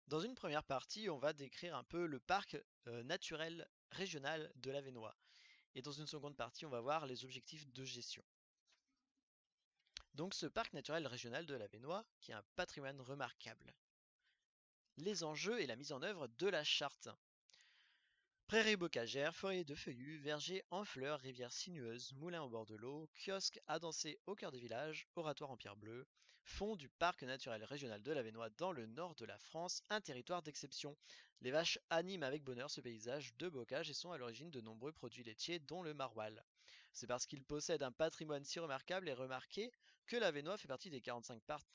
Dans une première partie, on va décrire un peu le parc naturel régional de l'Avesnois. Et dans une seconde partie, on va voir les objectifs de gestion. Donc ce parc naturel régional de l'Avesnois, qui est un patrimoine remarquable. Les enjeux et la mise en œuvre de la charte. Prairies bocagères, forêts de feuillus, vergers en fleurs, rivières sinueuses, moulins au bord de l'eau, kiosques à danser au cœur des villages, oratoires en pierre bleue, fond du parc naturel régional de l'Avesnois dans le nord de la France, un territoire d'exception. Les vaches animent avec bonheur ce paysage de bocage et sont à l'origine de nombreux produits laitiers dont le maroilles. C'est parce qu'il possède un patrimoine si remarquable et remarqué que l'Avesnois fait partie des 45 parcs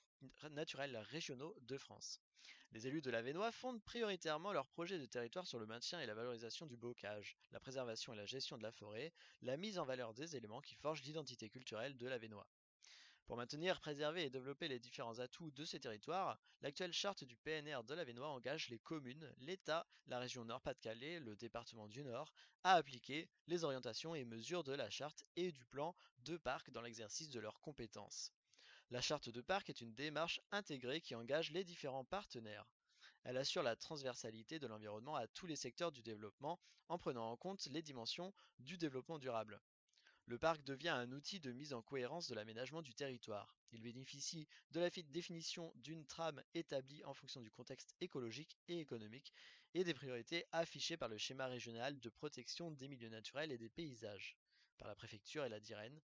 naturels régionaux de France. Les élus de l'Avesnois fondent prioritairement leurs projets de territoire sur le maintien et la valorisation du bocage, la préservation et la gestion de la forêt, la mise en valeur des éléments qui forgent l'identité culturelle de l'Avesnois. Pour maintenir, préserver et développer les différents atouts de ces territoires, l'actuelle charte du PNR de l'Avesnois engage les communes, l'État, la région Nord-Pas-de-Calais, le département du Nord, à appliquer les orientations et mesures de la charte et du plan de parc dans l'exercice de leurs compétences. La charte de parc est une démarche intégrée qui engage les différents partenaires. Elle assure la transversalité de l'environnement à tous les secteurs du développement en prenant en compte les dimensions du développement durable. Le parc devient un outil de mise en cohérence de l'aménagement du territoire. Il bénéficie de la définition d'une trame établie en fonction du contexte écologique et économique et des priorités affichées par le schéma régional de protection des milieux naturels et des paysages, par la préfecture et la DIREN,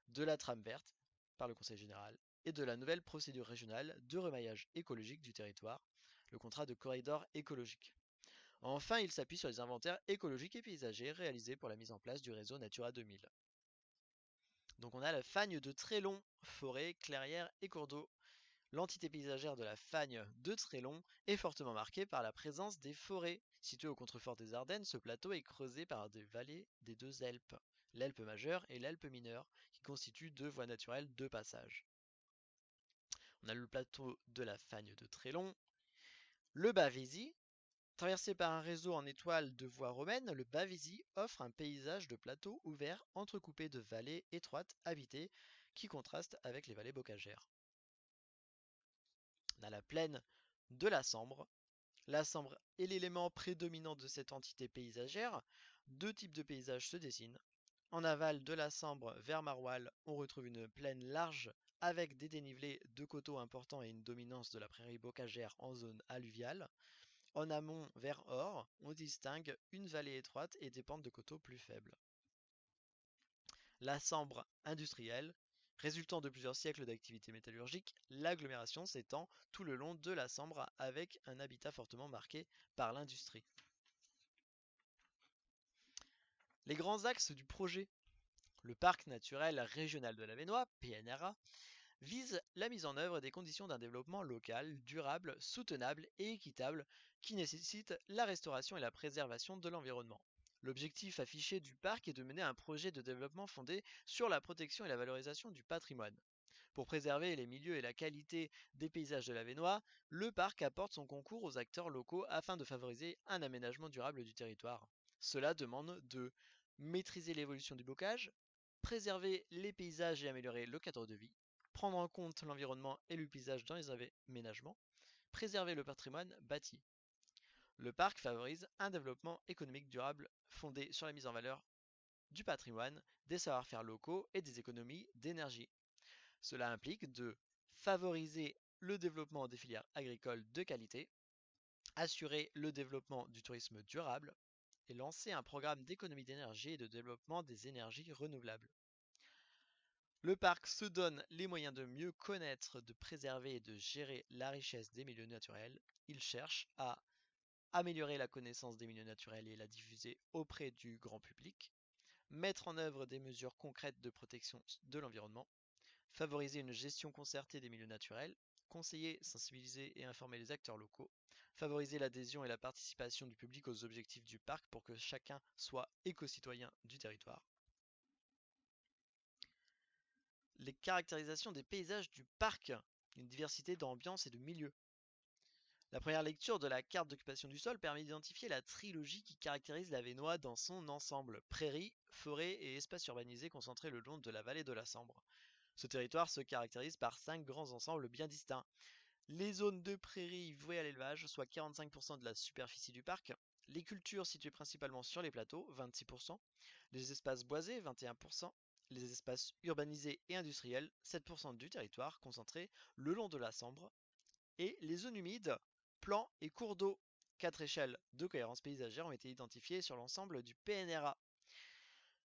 de la trame verte, par le Conseil général, et de la nouvelle procédure régionale de remaillage écologique du territoire, le contrat de corridor écologique. Enfin, il s'appuie sur les inventaires écologiques et paysagers réalisés pour la mise en place du réseau Natura 2000. Donc on a la fagne de Trélon, forêt, clairière et cours d'eau. L'entité paysagère de la fagne de Trélon est fortement marquée par la présence des forêts. Situé au contrefort des Ardennes, ce plateau est creusé par des vallées des deux Alpes, l'Alpe majeure et l'Alpe mineure, qui constituent deux voies naturelles de passage. On a le plateau de la fagne de Trélon, le Bavésie. Traversé par un réseau en étoile de voies romaines, le Bavésie offre un paysage de plateaux ouverts entrecoupés de vallées étroites habitées qui contrastent avec les vallées bocagères. On a la plaine de la Sambre. La Sambre est l'élément prédominant de cette entité paysagère. Deux types de paysages se dessinent. En aval de la Sambre vers Maroilles, on retrouve une plaine large avec des dénivelés de coteaux importants et une dominance de la prairie bocagère en zone alluviale. En amont, vers Or, on distingue une vallée étroite et des pentes de coteaux plus faibles. La Sambre industrielle, résultant de plusieurs siècles d'activité métallurgique, l'agglomération s'étend tout le long de la Sambre avec un habitat fortement marqué par l'industrie. Les grands axes du projet. Le parc naturel régional de l'Avesnois, PNRA, vise la mise en œuvre des conditions d'un développement local, durable, soutenable et équitable qui nécessite la restauration et la préservation de l'environnement. L'objectif affiché du parc est de mener un projet de développement fondé sur la protection et la valorisation du patrimoine. Pour préserver les milieux et la qualité des paysages de l'Avesnois, le parc apporte son concours aux acteurs locaux afin de favoriser un aménagement durable du territoire. Cela demande de maîtriser l'évolution du bocage, préserver les paysages et améliorer le cadre de vie, prendre en compte l'environnement et le paysage dans les aménagements, préserver le patrimoine bâti. Le parc favorise un développement économique durable fondé sur la mise en valeur du patrimoine, des savoir-faire locaux et des économies d'énergie. Cela implique de favoriser le développement des filières agricoles de qualité, assurer le développement du tourisme durable et lancer un programme d'économie d'énergie et de développement des énergies renouvelables. Le parc se donne les moyens de mieux connaître, de préserver et de gérer la richesse des milieux naturels. Il cherche à améliorer la connaissance des milieux naturels et la diffuser auprès du grand public, mettre en œuvre des mesures concrètes de protection de l'environnement, favoriser une gestion concertée des milieux naturels, conseiller, sensibiliser et informer les acteurs locaux, favoriser l'adhésion et la participation du public aux objectifs du parc pour que chacun soit éco-citoyen du territoire. Les caractérisations des paysages du parc, une diversité d'ambiance et de milieux. La première lecture de la carte d'occupation du sol permet d'identifier la trilogie qui caractérise l'Avesnois dans son ensemble, prairies, forêts et espaces urbanisés concentrés le long de la vallée de la Sambre. Ce territoire se caractérise par 5 grands ensembles bien distincts. Les zones de prairies vouées à l'élevage, soit 45% de la superficie du parc. Les cultures situées principalement sur les plateaux, 26%. Les espaces boisés, 21%. Les espaces urbanisés et industriels, 7% du territoire concentré le long de la Sambre. Et les zones humides, plans et cours d'eau. 4 échelles de cohérence paysagère ont été identifiées sur l'ensemble du PNRA.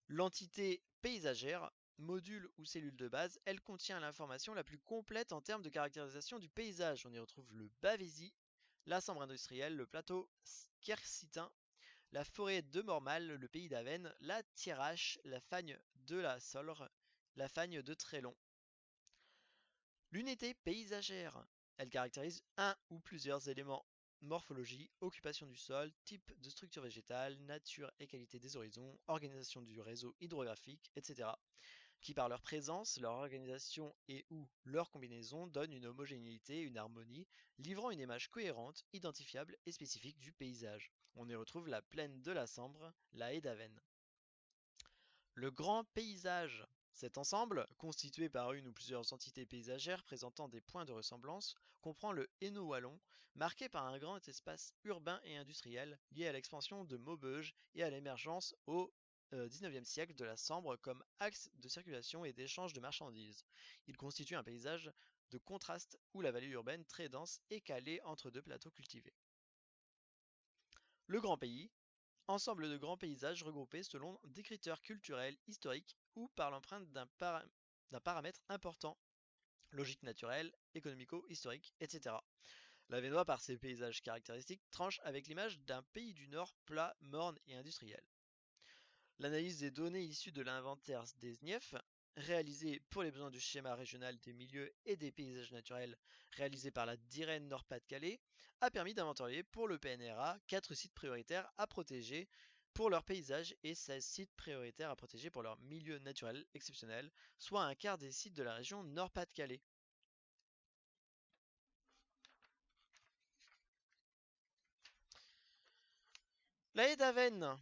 L'entité paysagère, module ou cellule de base, elle contient l'information la plus complète en termes de caractérisation du paysage. On y retrouve le Bavésie, la Sambre industrielle, le plateau quercitain, la forêt de Mormal, le pays d'Avesnes, la Thiérache, la fagne de la Solre, la fagne de Trélon. L'unité paysagère, elle caractérise un ou plusieurs éléments: morphologie, occupation du sol, type de structure végétale, nature et qualité des horizons, organisation du réseau hydrographique, etc., qui par leur présence, leur organisation et ou leur combinaison donnent une homogénéité, une harmonie, livrant une image cohérente, identifiable et spécifique du paysage. On y retrouve la plaine de la Sambre, la haie d'Avesnes. Le grand paysage. Cet ensemble, constitué par une ou plusieurs entités paysagères présentant des points de ressemblance, comprend le Hainaut wallon, marqué par un grand espace urbain et industriel lié à l'expansion de Maubeuge et à l'émergence au XIXe siècle de la Sambre comme axe de circulation et d'échange de marchandises. Il constitue un paysage de contraste où la vallée urbaine très dense est calée entre deux plateaux cultivés. Le grand pays, ensemble de grands paysages regroupés selon des critères culturels, historiques ou par l'empreinte d'un paramètre important, logique naturelle, économico-historique, etc. L'Avesnois, par ses paysages caractéristiques, tranche avec l'image d'un pays du Nord plat, morne et industriel. L'analyse des données issues de l'inventaire des SNIEF, réalisé pour les besoins du schéma régional des milieux et des paysages naturels réalisé par la DIREN Nord-Pas-de-Calais, a permis d'inventorier pour le PNRA 4 sites prioritaires à protéger pour leurs paysages et 16 sites prioritaires à protéger pour leurs milieux naturels exceptionnels, soit un quart des sites de la région Nord-Pas-de-Calais. La haie d'Avesnes.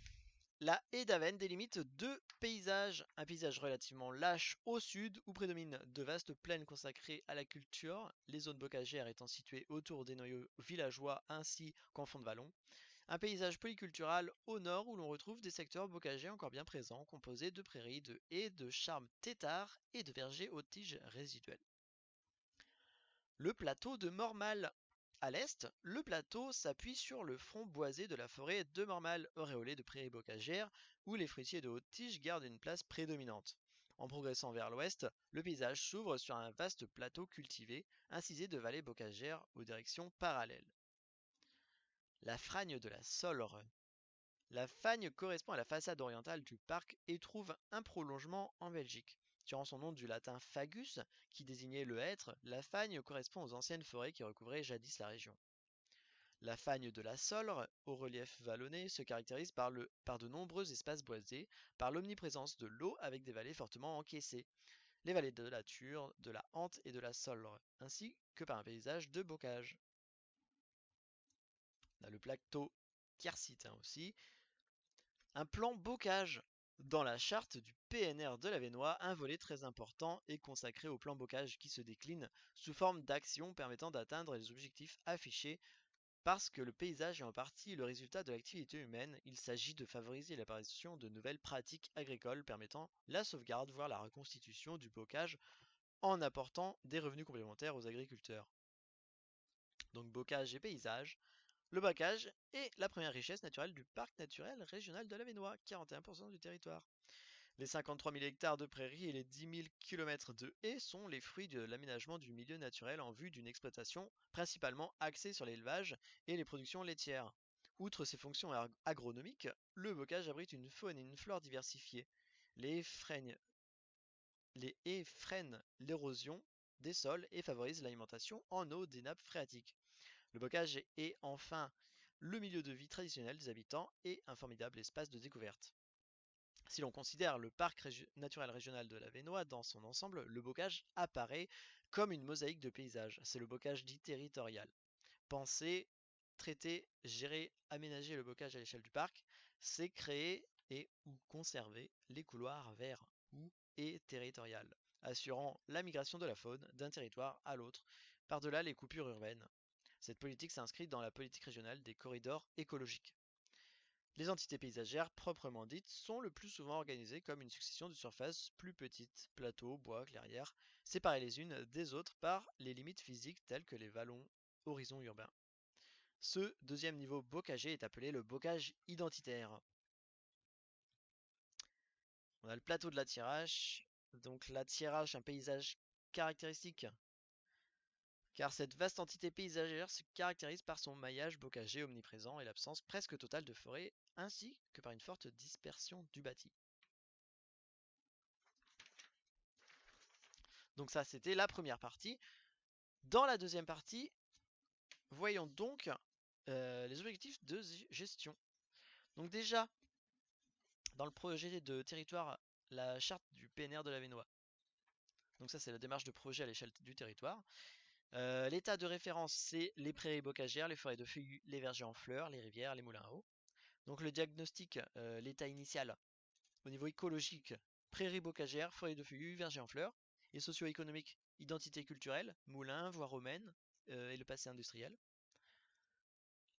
La haie d'Avesnes délimite deux paysages. Un paysage relativement lâche au sud où prédominent de vastes plaines consacrées à la culture, les zones bocagères étant situées autour des noyaux villageois ainsi qu'en fond de vallon. Un paysage polycultural au nord où l'on retrouve des secteurs bocagers encore bien présents, composés de prairies, de haies, de charmes têtards et de vergers aux tiges résiduelles. Le plateau de Mormal. À l'est, le plateau s'appuie sur le front boisé de la forêt de Mormal, auréolée de prairies bocagères, où les fruitiers de haute tige gardent une place prédominante. En progressant vers l'ouest, le paysage s'ouvre sur un vaste plateau cultivé, incisé de vallées bocagères aux directions parallèles. La Fragne de la Solre. La fagne correspond à la façade orientale du parc et trouve un prolongement en Belgique. Tirant son nom du latin fagus, qui désignait le hêtre, la fagne correspond aux anciennes forêts qui recouvraient jadis la région. La fagne de la Solre, au relief vallonné, se caractérise par de nombreux espaces boisés, par l'omniprésence de l'eau avec des vallées fortement encaissées, les vallées de la Ture, de la Hante et de la Solre, ainsi que par un paysage de bocage. On a le plateau quercitain aussi. Un plan bocage. Dans la charte du PNR de l'Avesnois, un volet très important est consacré au plan bocage qui se décline sous forme d'actions permettant d'atteindre les objectifs affichés. Parce que le paysage est en partie le résultat de l'activité humaine, il s'agit de favoriser l'apparition de nouvelles pratiques agricoles permettant la sauvegarde, voire la reconstitution du bocage en apportant des revenus complémentaires aux agriculteurs. Donc bocage et paysage. Le bocage est la première richesse naturelle du parc naturel régional de l'Avesnois, 41% du territoire. Les 53 000 hectares de prairies et les 10 000 km de haies sont les fruits de l'aménagement du milieu naturel en vue d'une exploitation principalement axée sur l'élevage et les productions laitières. Outre ses fonctions agronomiques, le bocage abrite une faune et une flore diversifiées. Les, les haies freinent l'érosion des sols et favorisent l'alimentation en eau des nappes phréatiques. Le bocage est enfin le milieu de vie traditionnel des habitants et un formidable espace de découverte. Si l'on considère le parc naturel régional de l'Avesnois dans son ensemble, le bocage apparaît comme une mosaïque de paysages. C'est le bocage dit territorial. Penser, traiter, gérer, aménager le bocage à l'échelle du parc, c'est créer et ou conserver les couloirs verts ou et territoriales, assurant la migration de la faune d'un territoire à l'autre, par-delà les coupures urbaines. Cette politique s'inscrit dans la politique régionale des corridors écologiques. Les entités paysagères, proprement dites, sont le plus souvent organisées comme une succession de surfaces plus petites, plateaux, bois, clairières, séparées les unes des autres par les limites physiques telles que les vallons, horizons urbains. Ce deuxième niveau bocagé est appelé le bocage identitaire. On a le plateau de la Thiérache, donc la Thiérache, un paysage caractéristique, car cette vaste entité paysagère se caractérise par son maillage bocager omniprésent et l'absence presque totale de forêt, ainsi que par une forte dispersion du bâti. Donc ça, c'était la première partie. Dans la deuxième partie, voyons donc les objectifs de gestion. Donc déjà, dans le projet de territoire, la charte du PNR de l'Avesnois. Donc ça, c'est la démarche de projet à l'échelle du territoire. L'état de référence, c'est les prairies bocagères, les forêts de feuillus, les vergers en fleurs, les rivières, les moulins à eau. Donc le diagnostic, l'état initial, au niveau écologique, prairies bocagères, forêts de feuillus, vergers en fleurs. Et socio-économique, identité culturelle, moulins, voies romaines et le passé industriel.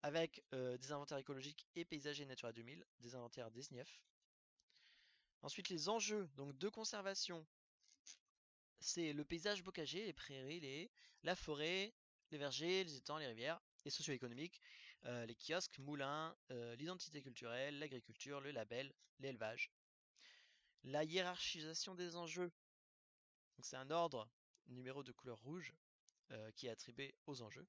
Avec des inventaires écologiques et paysagers Natura 2000, des inventaires des SNIEF. Ensuite, les enjeux donc de conservation, c'est le paysage bocager, les prairies, la forêt, les vergers, les étangs, les rivières, et socio-économiques, les kiosques, moulins, l'identité culturelle, l'agriculture, le label, l'élevage. La hiérarchisation des enjeux, c'est un ordre numéro de couleur rouge qui est attribué aux enjeux.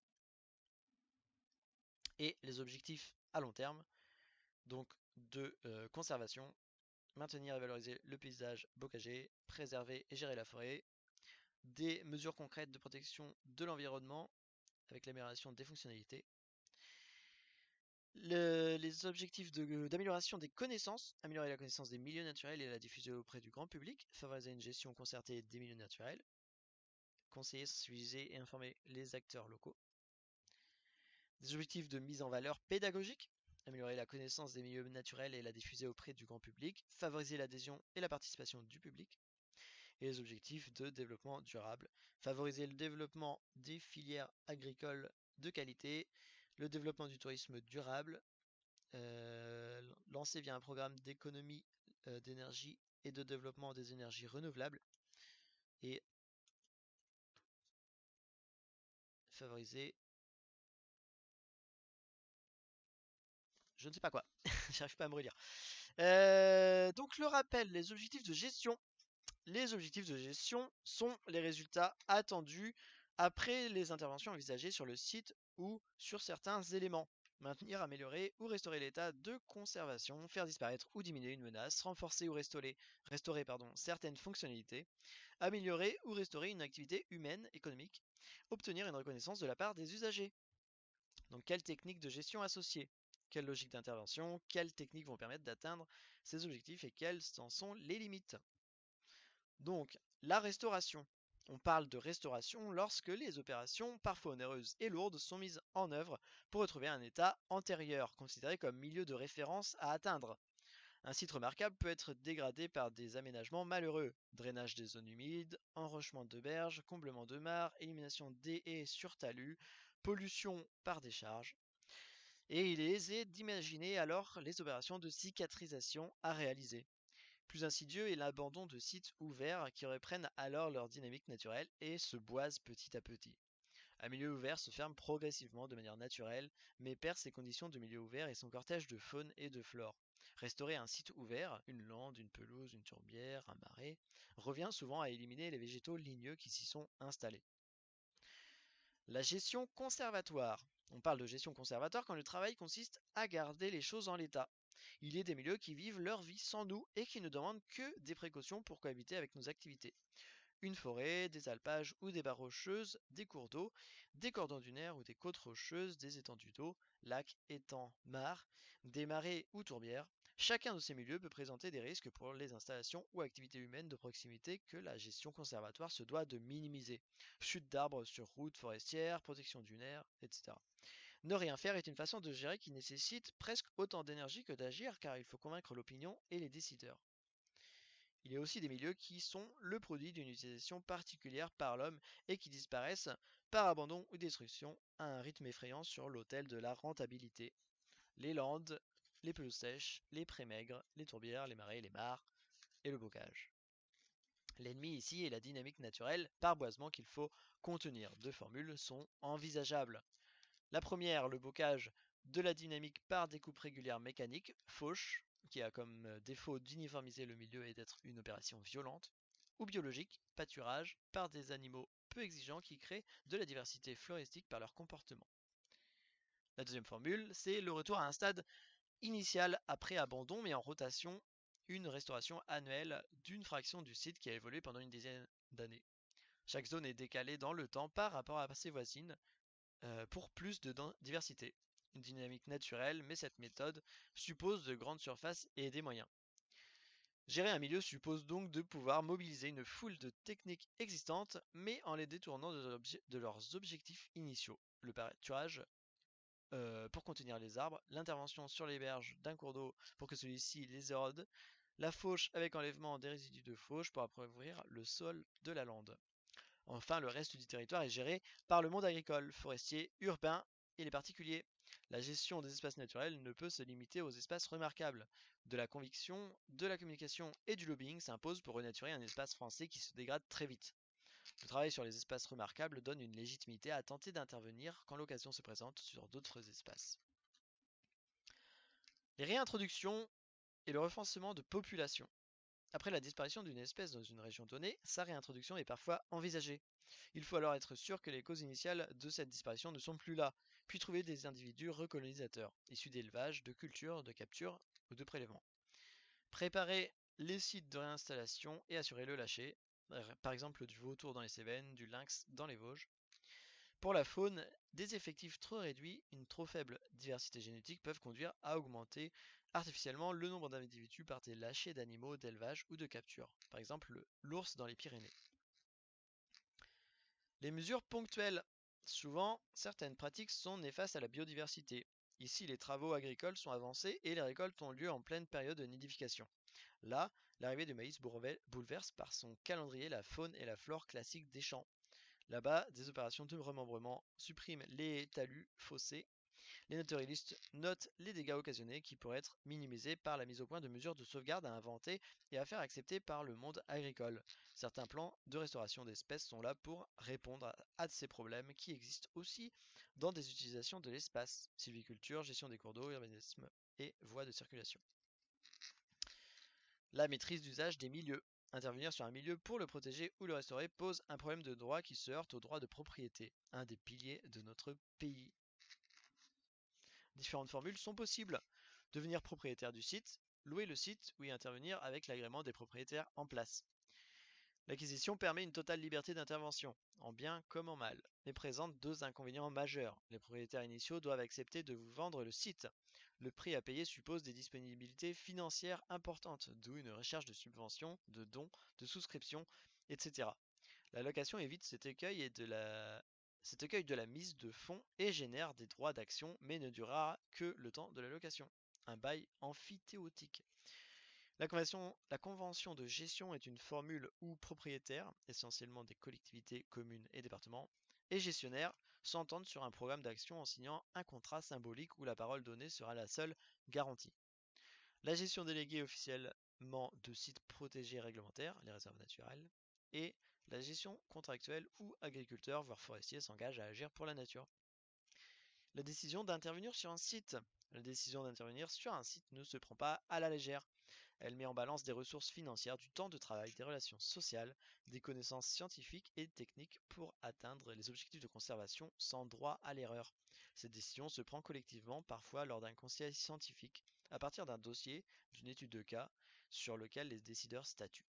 Et les objectifs à long terme, donc de conservation, maintenir et valoriser le paysage bocager, préserver et gérer la forêt, des mesures concrètes de protection de l'environnement avec l'amélioration des fonctionnalités, les objectifs d'amélioration des connaissances, améliorer la connaissance des milieux naturels et la diffuser auprès du grand public, favoriser une gestion concertée des milieux naturels, conseiller, sensibiliser et informer les acteurs locaux. Des objectifs de mise en valeur pédagogique, améliorer la connaissance des milieux naturels et la diffuser auprès du grand public, favoriser l'adhésion et la participation du public. Et les objectifs de développement durable, favoriser le développement des filières agricoles de qualité, le développement du tourisme durable, lancé via un programme d'économie d'énergie et de développement des énergies renouvelables, et favoriser je ne sais pas quoi, j'arrive pas à me relire. Donc le rappel, les objectifs de gestion. Les objectifs de gestion sont les résultats attendus après les interventions envisagées sur le site ou sur certains éléments. Maintenir, améliorer ou restaurer l'état de conservation, faire disparaître ou diminuer une menace, renforcer ou restaurer certaines fonctionnalités, améliorer ou restaurer une activité humaine, économique, obtenir une reconnaissance de la part des usagers. Donc quelles techniques de gestion associées? Quelles logiques d'intervention? Quelles techniques vont permettre d'atteindre ces objectifs et quelles en sont les limites? Donc, la restauration. On parle de restauration lorsque les opérations, parfois onéreuses et lourdes, sont mises en œuvre pour retrouver un état antérieur, considéré comme milieu de référence à atteindre. Un site remarquable peut être dégradé par des aménagements malheureux, drainage des zones humides, enrochement de berges, comblement de mares, élimination des haies sur talus, pollution par décharge. Et il est aisé d'imaginer alors les opérations de cicatrisation à réaliser. Plus insidieux est l'abandon de sites ouverts qui reprennent alors leur dynamique naturelle et se boisent petit à petit. Un milieu ouvert se ferme progressivement de manière naturelle, mais perd ses conditions de milieu ouvert et son cortège de faune et de flore. Restaurer un site ouvert, une lande, une pelouse, une tourbière, un marais, revient souvent à éliminer les végétaux ligneux qui s'y sont installés. La gestion conservatoire. On parle de gestion conservatoire quand le travail consiste à garder les choses en l'état. Il y a des milieux qui vivent leur vie sans nous et qui ne demandent que des précautions pour cohabiter avec nos activités. Une forêt, des alpages ou des barres rocheuses, des cours d'eau, des cordons dunaires ou des côtes rocheuses, des étendues d'eau, lacs, étangs, mares, des marais ou tourbières. Chacun de ces milieux peut présenter des risques pour les installations ou activités humaines de proximité que la gestion conservatoire se doit de minimiser. Chute d'arbres sur routes forestières, protection dunaire, etc. Ne rien faire est une façon de gérer qui nécessite presque autant d'énergie que d'agir car il faut convaincre l'opinion et les décideurs. Il y a aussi des milieux qui sont le produit d'une utilisation particulière par l'homme et qui disparaissent par abandon ou destruction à un rythme effrayant sur l'autel de la rentabilité. Les landes, les pelouses sèches, les prés maigres, les tourbières, les marais, les mares et le bocage. L'ennemi ici est la dynamique naturelle par boisement qu'il faut contenir. Deux formules sont envisageables. La première, le bocage de la dynamique par découpe régulière mécanique, fauche, qui a comme défaut d'uniformiser le milieu et d'être une opération violente, ou biologique, pâturage, par des animaux peu exigeants qui créent de la diversité floristique par leur comportement. La deuxième formule, c'est le retour à un stade initial après abandon mais en rotation, une restauration annuelle d'une fraction du site qui a évolué pendant une dizaine d'années. Chaque zone est décalée dans le temps par rapport à ses voisines pour plus de diversité. Une dynamique naturelle, mais cette méthode suppose de grandes surfaces et des moyens. Gérer un milieu suppose donc de pouvoir mobiliser une foule de techniques existantes, mais en les détournant de leurs objectifs initiaux. Le pâturage pour contenir les arbres, l'intervention sur les berges d'un cours d'eau pour que celui-ci les érode, la fauche avec enlèvement des résidus de fauche pour appauvrir le sol de la lande. Enfin, le reste du territoire est géré par le monde agricole, forestier, urbain et les particuliers. La gestion des espaces naturels ne peut se limiter aux espaces remarquables. De la conviction, de la communication et du lobbying s'imposent pour renaturer un espace français qui se dégrade très vite. Le travail sur les espaces remarquables donne une légitimité à tenter d'intervenir quand l'occasion se présente sur d'autres espaces. Les réintroductions et le recensement de population. Après la disparition d'une espèce dans une région donnée, sa réintroduction est parfois envisagée. Il faut alors être sûr que les causes initiales de cette disparition ne sont plus là, puis trouver des individus recolonisateurs, issus d'élevage, de culture, de capture ou de prélèvement. Préparer les sites de réinstallation et assurer le lâcher, par exemple du vautour dans les Cévennes, du lynx dans les Vosges. Pour la faune, des effectifs trop réduits, une trop faible diversité génétique peuvent conduire à augmenter artificiellement le nombre d'individus par des lâchers d'animaux d'élevage ou de capture, par exemple l'ours dans les Pyrénées. Les mesures ponctuelles. Souvent, certaines pratiques sont néfastes à la biodiversité. Ici, les travaux agricoles sont avancés et les récoltes ont lieu en pleine période de nidification. Là, l'arrivée du maïs bouleverse par son calendrier la faune et la flore classique des champs. Là-bas, des opérations de remembrement suppriment les talus, fossés. Les naturalistes notent les dégâts occasionnés qui pourraient être minimisés par la mise au point de mesures de sauvegarde à inventer et à faire accepter par le monde agricole. Certains plans de restauration d'espèces sont là pour répondre à ces problèmes qui existent aussi dans des utilisations de l'espace, sylviculture, gestion des cours d'eau, urbanisme et voies de circulation. La maîtrise d'usage des milieux. Intervenir sur un milieu pour le protéger ou le restaurer pose un problème de droit qui se heurte au droit de propriété, un des piliers de notre pays. Différentes formules sont possibles. Devenir propriétaire du site, louer le site ou y intervenir avec l'agrément des propriétaires en place. L'acquisition permet une totale liberté d'intervention, en bien comme en mal, mais présente deux inconvénients majeurs. Les propriétaires initiaux doivent accepter de vous vendre le site. Le prix à payer suppose des disponibilités financières importantes, d'où une recherche de subventions, de dons, de souscriptions, etc. La location évite cet écueil de la mise de fonds et génère des droits d'action, mais ne durera que le temps de la location. Un bail amphithéotique. La convention de gestion est une formule où propriétaires, essentiellement des collectivités, communes et départements, et gestionnaires s'entendent sur un programme d'action en signant un contrat symbolique où la parole donnée sera la seule garantie. La gestion déléguée officiellement de sites protégés réglementaires, les réserves naturelles, et la gestion contractuelle où agriculteurs, voire forestiers, s'engagent à agir pour la nature. La décision d'intervenir sur un site. La décision d'intervenir sur un site ne se prend pas à la légère. Elle met en balance des ressources financières, du temps de travail, des relations sociales, des connaissances scientifiques et techniques pour atteindre les objectifs de conservation sans droit à l'erreur. Cette décision se prend collectivement, parfois lors d'un conseil scientifique, à partir d'un dossier, d'une étude de cas, sur lequel les décideurs statuent.